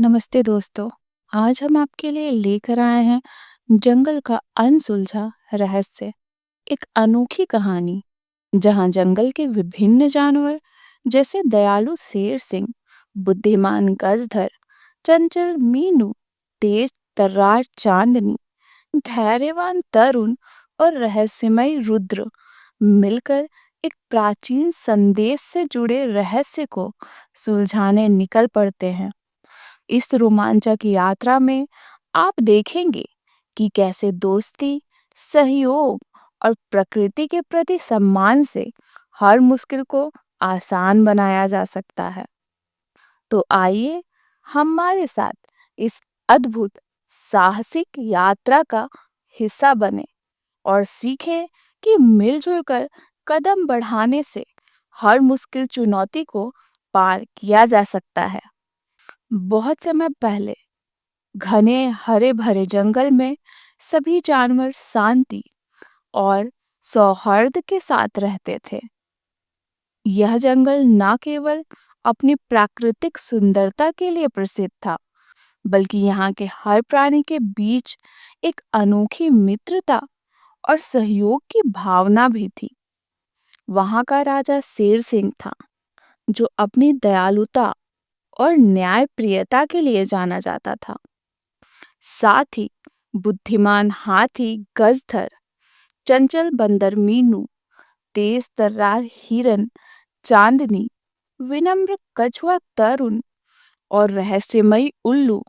नमस्ते दोस्तों। आज हम आपके लिए लेकर आए हैं जंगल का अनसुलझा रहस्य। एक अनोखी कहानी जहां जंगल के विभिन्न जानवर जैसे दयालु शेर सिंह, बुद्धिमान गजधर, चंचल मीनू, तेज तर्रार चांदनी, धैर्यवान तरुण और रहस्यमय रुद्र मिलकर एक प्राचीन संदेश से जुड़े रहस्य को सुलझाने निकल पड़ते हैं। इस रोमांचक यात्रा में आप देखेंगे कि कैसे दोस्ती, सहयोग और प्रकृति के प्रति सम्मान से हर मुश्किल को आसान बनाया जा सकता है। तो आइए हमारे साथ इस अद्भुत साहसिक यात्रा का हिस्सा बने और सीखें कि मिलजुल कर कदम बढ़ाने से हर मुश्किल चुनौती को पार किया जा सकता है। बहुत समय पहले घने हरे भरे जंगल में सभी जानवर शांति और सौहार्द के साथ रहते थे। यह जंगल न केवल अपनी प्राकृतिक सुंदरता के लिए प्रसिद्ध था, बल्कि यहाँ के हर प्राणी के बीच एक अनोखी मित्रता और सहयोग की भावना भी थी। वहाँ का राजा शेर सिंह था, जो अपनी दयालुता और न्यायप्रियता के लिए जाना जाता था। साथ ही बुद्धिमान हाथी गजधर, चंचल बंदर मीनू, तेज तर्रार हिरन चांदनी, विनम्र कछुआ तरुण और रहस्यमयी उल्लू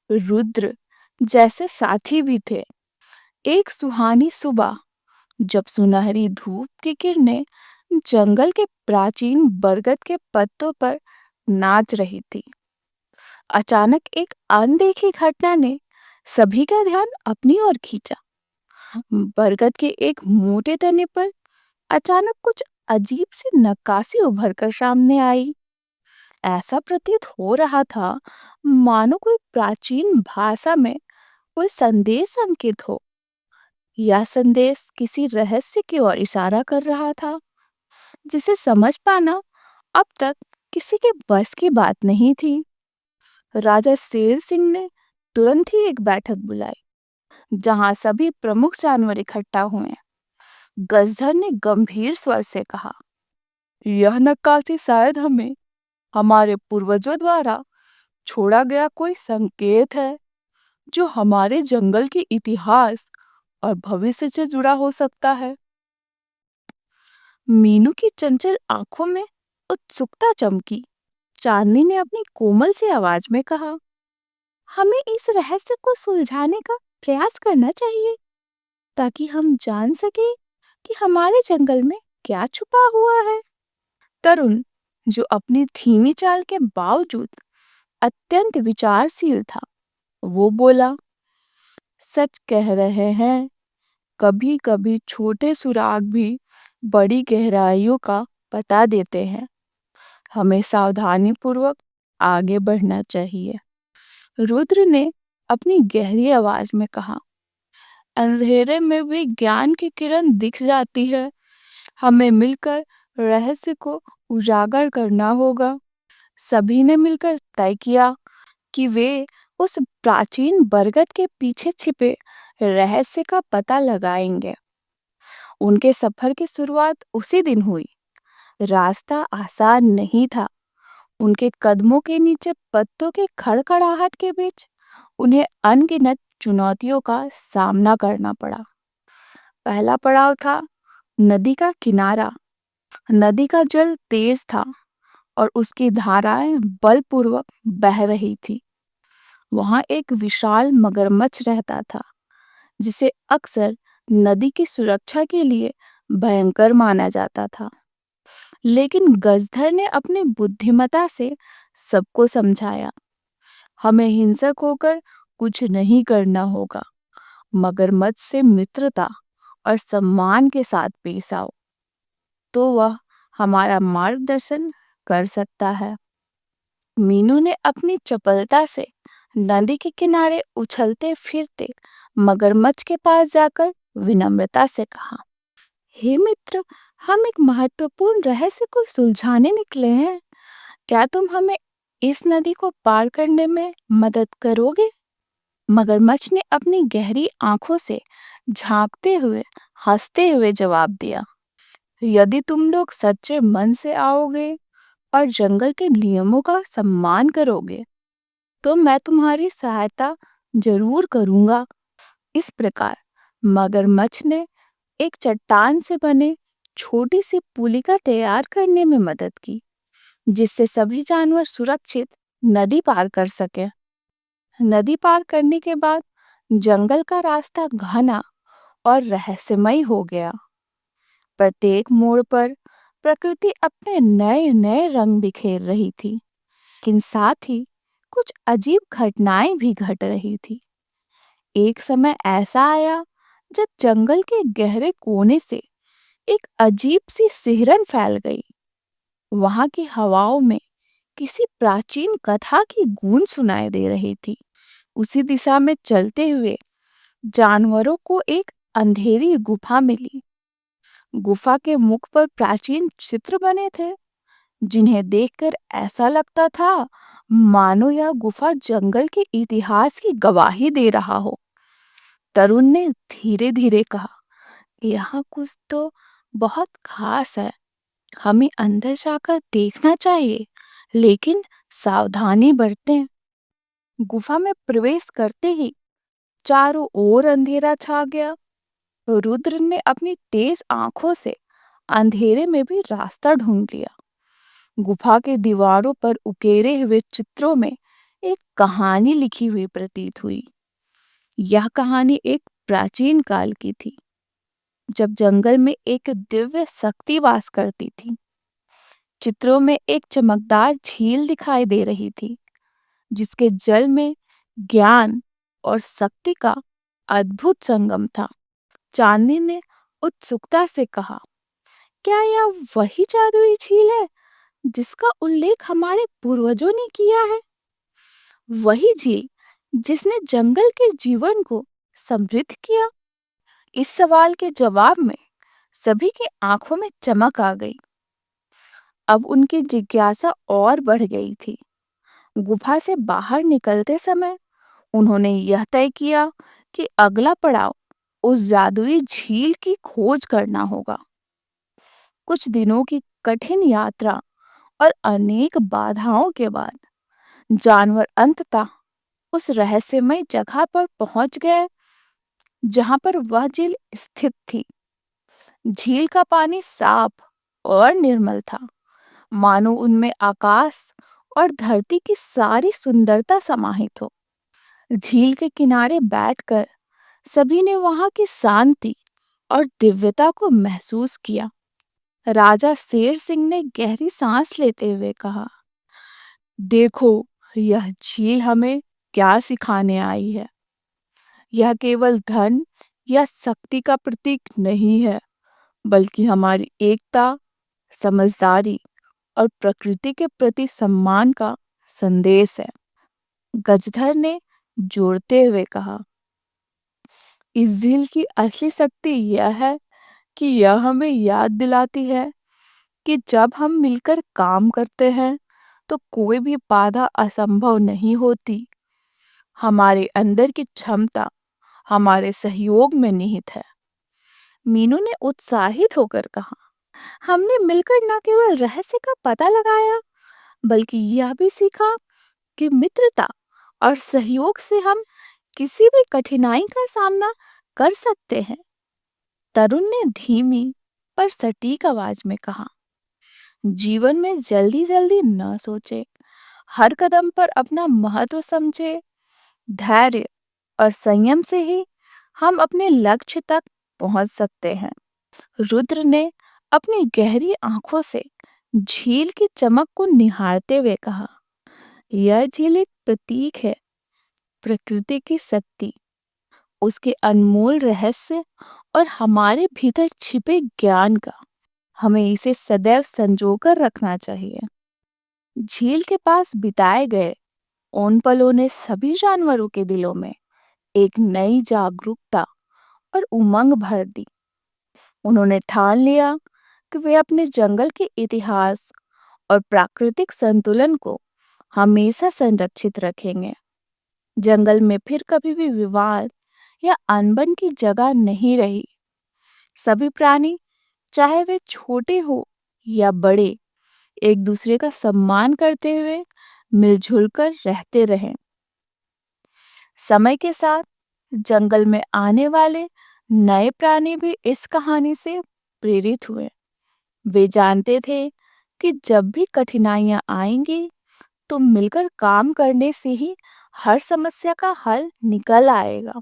रुद्र जैसे साथी भी थे। एक सुहानी सुबह जब सुनहरी धूप की किरणें जंगल के प्राचीन बरगद के पत्तों पर नाच रही थी, अचानक एक अनदेखी घटना ने सभी का ध्यान अपनी ओर खींचा। बरगद के एक मोटे तने पर अचानक कुछ अजीब सी नक्काशी उभर कर सामने आई। ऐसा प्रतीत हो रहा था मानो कोई प्राचीन भाषा में कोई संदेश अंकित हो। यह संदेश किसी रहस्य की ओर इशारा कर रहा था, जिसे समझ पाना अब तक किसी के बस की बात नहीं थी। राजा शेर सिंह ने तुरंत ही एक बैठक बुलाई, जहां सभी प्रमुख जानवर इकट्ठा हुए। गजधर ने गंभीर स्वर से कहा, यह नक्काशी शायद हमें हमारे पूर्वजों द्वारा छोड़ा गया कोई संकेत है, जो हमारे जंगल के इतिहास और भविष्य से जुड़ा हो सकता है। मीनू की चंचल आंखों में उत्सुकता चमकी। चांदनी ने अपनी कोमल सी आवाज में कहा, हमें इस रहस्य को सुलझाने का प्रयास करना चाहिए, ताकि हम जान सके कि हमारे जंगल में क्या छुपा हुआ है। तरुण, जो अपनी धीमी चाल के बावजूद अत्यंत विचारशील था, वो बोला, सच कह रहे हैं, कभी कभी छोटे सुराग भी बड़ी गहराइयों का पता देते हैं। हमें सावधानी पूर्वक आगे बढ़ना चाहिए। रुद्र ने अपनी गहरी आवाज में कहा, अंधेरे में भी ज्ञान की किरण दिख जाती है। हमें मिलकर रहस्य को उजागर करना होगा। सभी ने मिलकर तय किया कि वे उस प्राचीन बरगद के पीछे छिपे रहस्य का पता लगाएंगे। उनके सफर की शुरुआत उसी दिन हुई। रास्ता आसान नहीं था। उनके कदमों के नीचे पत्तों के खड़खड़ाहट के बीच उन्हें अनगिनत चुनौतियों का सामना करना पड़ा। पहला पड़ाव था नदी का किनारा। नदी का जल तेज था और उसकी धाराएं बलपूर्वक बह रही थी। वहां एक विशाल मगरमच्छ रहता था, जिसे अक्सर नदी की सुरक्षा के लिए भयंकर माना जाता था। लेकिन गजधर ने अपनी बुद्धिमता से सबको समझाया, हमें हिंसक होकर कुछ नहीं करना होगा। मगरमच्छ से मित्रता और सम्मान के साथ पेश आओ, तो वह हमारा मार्गदर्शन कर सकता है। मीनू ने अपनी चपलता से नदी के किनारे उछलते फिरते मगरमच्छ के पास जाकर विनम्रता से कहा, हे मित्र, हम एक महत्वपूर्ण रहस्य को सुलझाने निकले हैं। क्या तुम हमें इस नदी को पार करने में मदद करोगे? मगरमच्छ ने अपनी गहरी आंखों से झांकते हुए हंसते हुए जवाब दिया, यदि तुम लोग सच्चे मन से आओगे और जंगल के नियमों का सम्मान करोगे, तो मैं तुम्हारी सहायता जरूर करूंगा। इस प्रकार मगरमच्छ ने एक चट्टान से बने छोटी सी पुलिका तैयार करने में मदद की, जिससे सभी जानवर सुरक्षित नदी पार कर सके। नदी पार करने के बाद जंगल का रास्ता घना और रहस्यमय हो गया। प्रत्येक मोड़ पर प्रकृति अपने नए नए रंग बिखेर रही थी, लेकिन साथ ही कुछ अजीब घटनाएं भी घट रही थी। एक समय ऐसा आया जब जंगल के गहरे कोने से एक अजीब सी सिहरन फैल गई। वहां की हवाओं में किसी प्राचीन कथा की गूंज सुनाई दे रही थी। उसी दिशा में चलते हुए जानवरों को एक अंधेरी गुफा मिली। गुफा के मुख पर प्राचीन चित्र बने थे, जिन्हें देखकर ऐसा लगता था मानो यह गुफा जंगल के इतिहास की गवाही दे रहा हो। तरुण ने धीरे धीरे कहा, यहाँ कुछ तो बहुत खास है, हमें अंदर जाकर देखना चाहिए, लेकिन सावधानी बरतें। गुफा में प्रवेश करते ही चारों ओर अंधेरा छा गया। रुद्र ने अपनी तेज आंखों से अंधेरे में भी रास्ता ढूंढ लिया। गुफा के दीवारों पर उकेरे हुए चित्रों में एक कहानी लिखी हुई प्रतीत हुई। यह कहानी एक प्राचीन काल की थी, जब जंगल में एक दिव्य शक्ति वास करती थी। चित्रों में एक चमकदार झील दिखाई दे रही थी, जिसके जल में ज्ञान और शक्ति का अद्भुत संगम था। चांदनी ने उत्सुकता से कहा, क्या यह वही जादुई झील है जिसका उल्लेख हमारे पूर्वजों ने किया है? वही झील जिसने जंगल के जीवन को समृद्ध किया? इस सवाल के जवाब में सभी की आंखों में चमक आ गई। अब उनकी जिज्ञासा और बढ़ गई थी। गुफा से बाहर निकलते समय उन्होंने यह तय किया कि अगला पड़ाव उस जादुई झील की खोज करना होगा। कुछ दिनों की कठिन यात्रा और अनेक बाधाओं के बाद जानवर अंततः उस रहस्यमय जगह पर पहुंच गए जहां पर वह झील स्थित थी। झील का पानी साफ और निर्मल था, मानो उनमें आकाश और धरती की सारी सुंदरता समाहित हो। झील के किनारे बैठकर सभी ने वहां की शांति और दिव्यता को महसूस किया। राजा शेर सिंह ने गहरी सांस लेते हुए कहा, देखो, यह झील हमें क्या सिखाने आई है। यह केवल धन या शक्ति का प्रतीक नहीं है, बल्कि हमारी एकता, समझदारी और प्रकृति के प्रति सम्मान का संदेश है। गजधर ने जोड़ते हुए कहा, इस झील की असली शक्ति यह है कि यह हमें याद दिलाती है कि जब हम मिलकर काम करते हैं तो कोई भी बाधा असंभव नहीं होती। हमारे अंदर की क्षमता हमारे सहयोग में निहित है। मीनू ने उत्साहित होकर कहा, हमने मिलकर न केवल रहस्य का पता लगाया, बल्कि यह भी सीखा कि मित्रता और सहयोग से हम किसी भी कठिनाई का सामना कर सकते हैं। तरुण ने धीमी पर सटीक आवाज में कहा, जीवन में जल्दी जल्दी न सोचे, हर कदम पर अपना महत्व समझे। धैर्य और संयम से ही हम अपने लक्ष्य तक पहुंच सकते हैं। रुद्र ने अपनी गहरी आंखों से झील की चमक को निहारते हुए कहा, यह झील एक प्रतीक है, प्रकृति की शक्ति, उसके अनमोल रहस्य और हमारे भीतर छिपे ज्ञान का। हमें इसे सदैव संजोकर रखना चाहिए। झील के पास बिताए गए उन पलों ने सभी जानवरों के दिलों में एक नई जागरूकता और उमंग भर दी। उन्होंने ठान लिया कि वे अपने जंगल के इतिहास और प्राकृतिक संतुलन को हमेशा संरक्षित रखेंगे। जंगल में फिर कभी भी विवाद या अनबन की जगह नहीं रही। सभी प्राणी, चाहे वे छोटे हो या बड़े, एक दूसरे का सम्मान करते हुए मिलजुल कर रहते रहे। समय के साथ जंगल में आने वाले नए प्राणी भी इस कहानी से प्रेरित हुए। वे जानते थे कि जब भी कठिनाइयां आएंगी तो मिलकर काम करने से ही हर समस्या का हल निकल आएगा।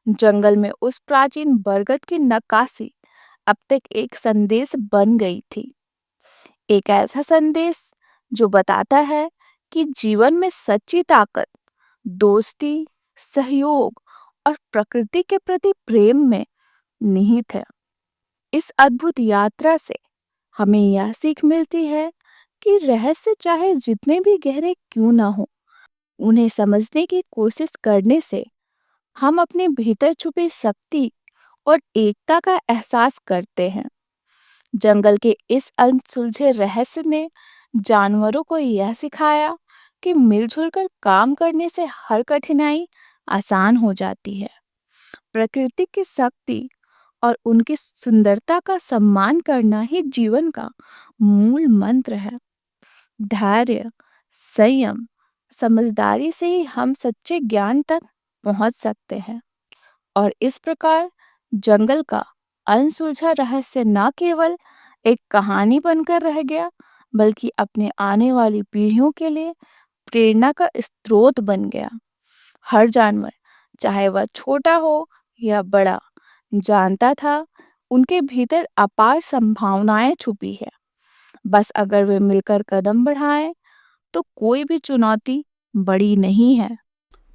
जंगल में उस प्राचीन बरगद की नक्काशी अब तक एक संदेश बन गई थी। एक ऐसा संदेश जो बताता है कि जीवन में सच्ची ताकत दोस्ती, सहयोग और प्रकृति के प्रति प्रेम में निहित है। इस अद्भुत यात्रा से हमें यह सीख मिलती है कि रहस्य चाहे जितने भी गहरे क्यों ना हो, उन्हें समझने की कोशिश करने से हम अपने भीतर छुपी शक्ति और एकता का एहसास करते हैं। जंगल के इस अनसुलझे रहस्य ने जानवरों को यह सिखाया कि मिलजुल कर काम करने से हर कठिनाई आसान हो जाती है। प्रकृति की शक्ति और उनकी सुंदरता का सम्मान करना ही जीवन का मूल मंत्र है। धैर्य, संयम, समझदारी से ही हम सच्चे ज्ञान तक पहुंच सकते हैं। और इस प्रकार जंगल का अनसुलझा रहस्य न केवल एक कहानी बनकर रह गया, बल्कि अपने आने वाली पीढ़ियों के लिए प्रेरणा का स्रोत बन गया। हर जानवर, चाहे वह छोटा हो या बड़ा, जानता था उनके भीतर अपार संभावनाएं छुपी है। बस अगर वे मिलकर कदम बढ़ाएं तो कोई भी चुनौती बड़ी नहीं है।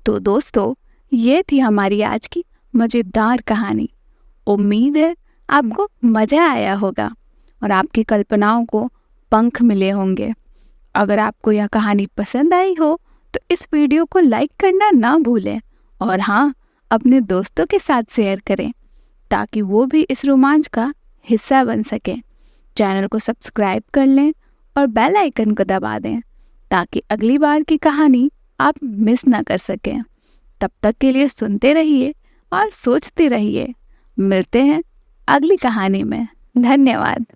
तो दोस्तों, ये थी हमारी आज की मज़ेदार कहानी। उम्मीद है आपको मज़ा आया होगा और आपकी कल्पनाओं को पंख मिले होंगे। अगर आपको यह कहानी पसंद आई हो तो इस वीडियो को लाइक करना ना भूलें और हाँ, अपने दोस्तों के साथ शेयर करें ताकि वो भी इस रोमांच का हिस्सा बन सकें। चैनल को सब्सक्राइब कर लें और बेल आइकन को दबा दें ताकि अगली बार की कहानी आप मिस ना कर सकें। तब तक के लिए सुनते रहिए और सोचते रहिए। मिलते हैं अगली कहानी में। धन्यवाद।